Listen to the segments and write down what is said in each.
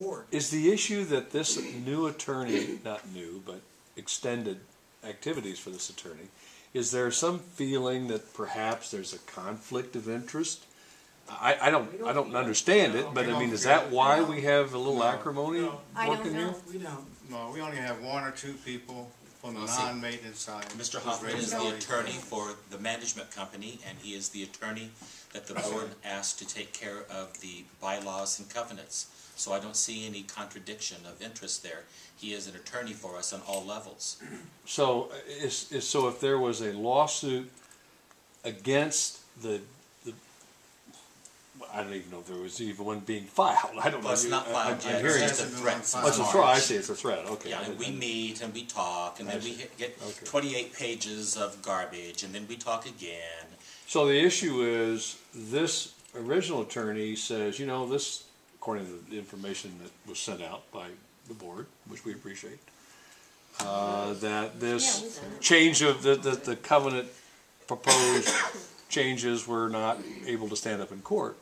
board. Is the issue that this new attorney, not new, but extended activities for this attorney, is there some feeling that perhaps there's a conflict of interest? I don't understand it, but I mean, is that why we have a little acrimony working here? We don't. No, we only have one or two people from the non-maintenance side. Mr. Hoffman is the attorney for the management company, and he is the attorney that the board asked to take care of the bylaws and covenants. So I don't see any contradiction of interest there. He is an attorney for us on all levels. So, so if there was a lawsuit against the I don't even know if there was even one being filed. I don't know. Well, it's not filed yet. It's just a threat. Oh, it's a threat. I see. It's a threat. Okay. Yeah, and we meet and we talk, and then we get 28 pages of garbage, and then we talk again. So the issue is this original attorney says, you know, this, according to the information that was sent out by the board, which we appreciate, that this change of the covenant proposed changes were not able to stand up in court,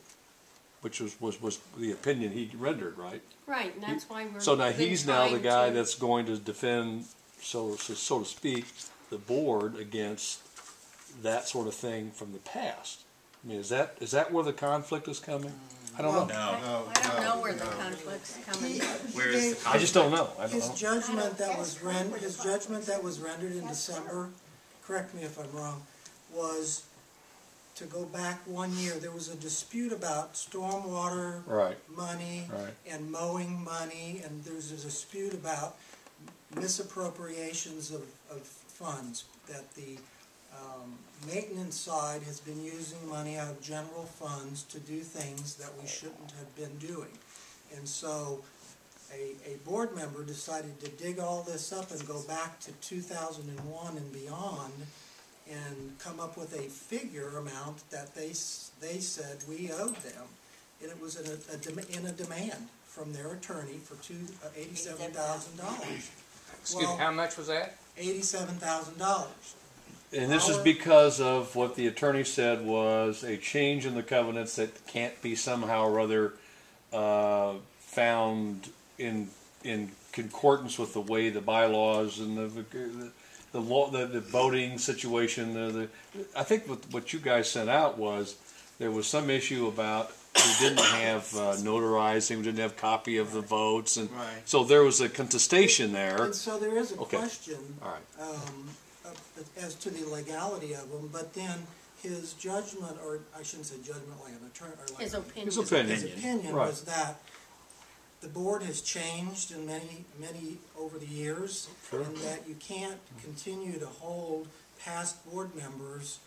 which was the opinion he rendered, right? Right, and that's why we're. So now he's now the guy that's going to defend, so to speak, the board against that sort of thing from the past. I mean, is that where the conflict is coming? I don't know. I don't know where the conflict's coming from. Where is the conflict? I just don't know. His judgment that was rendered in December, correct me if I'm wrong, was to go back 1 year. There was a dispute about stormwater money and mowing money, and there was a dispute about misappropriations of funds, that the maintenance side has been using money out of general funds to do things that we shouldn't have been doing. And so a board member decided to dig all this up and go back to 2001 and beyond and come up with a figure amount that they said we owed them. And it was in a demand from their attorney for $87,000. Excuse me, how much was that? $87,000. And this is because of what the attorney said was a change in the covenants that can't be somehow or other found in concordance with the way the bylaws and the law, the voting situation. I think what you guys sent out was there was some issue about we didn't have notarizing, we didn't have copy of the votes, and so there was a contestation there. And so there is a question. All right. As to the legality of them, but then his judgment, or I shouldn't say judgment like an attorney, or like his opinion. His opinion was that the board has changed in many over the years, and that you can't continue to hold past board members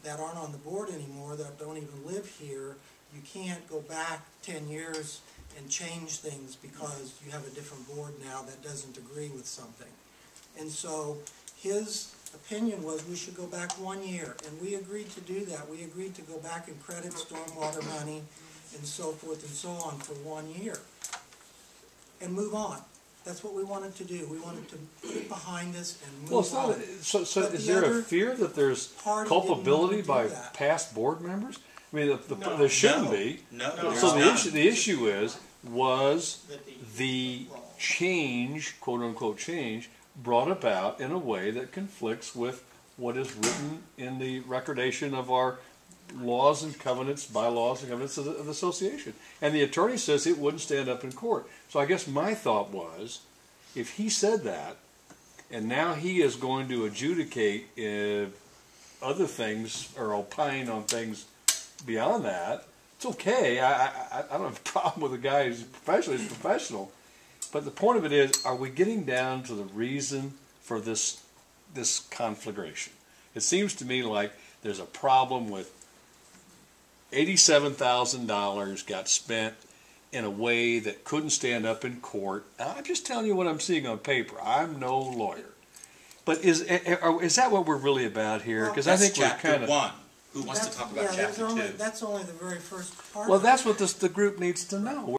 that aren't on the board anymore, that don't even live here. You can't go back 10 years and change things because you have a different board now that doesn't agree with something. And so his opinion was we should go back 1 year, and we agreed to do that. We agreed to go back and credit stormwater money and so forth and so on for 1 year and move on. That's what we wanted to do. We wanted to put it behind us and move on. So is there a fear that there's culpability by past board members? I mean, there shouldn't be. No. So the issue was the change, quote unquote change, brought about in a way that conflicts with what is written in the recordation of our laws and covenants, bylaws and covenants of the association. And the attorney says it wouldn't stand up in court. So I guess my thought was, if he said that, and now he is going to adjudicate other things or opine on things beyond that, it's okay. I don't have a problem with a guy who's professional. But the point of it is, are we getting down to the reason for this conflagration? It seems to me like there's a problem with $87,000 got spent in a way that couldn't stand up in court. I'm just telling you what I'm seeing on paper. I'm no lawyer. But is that what we're really about here? Because I think we're kind of... one. Who wants to talk about chapter 2? That's only the very first part. Well, that's what the group needs to know.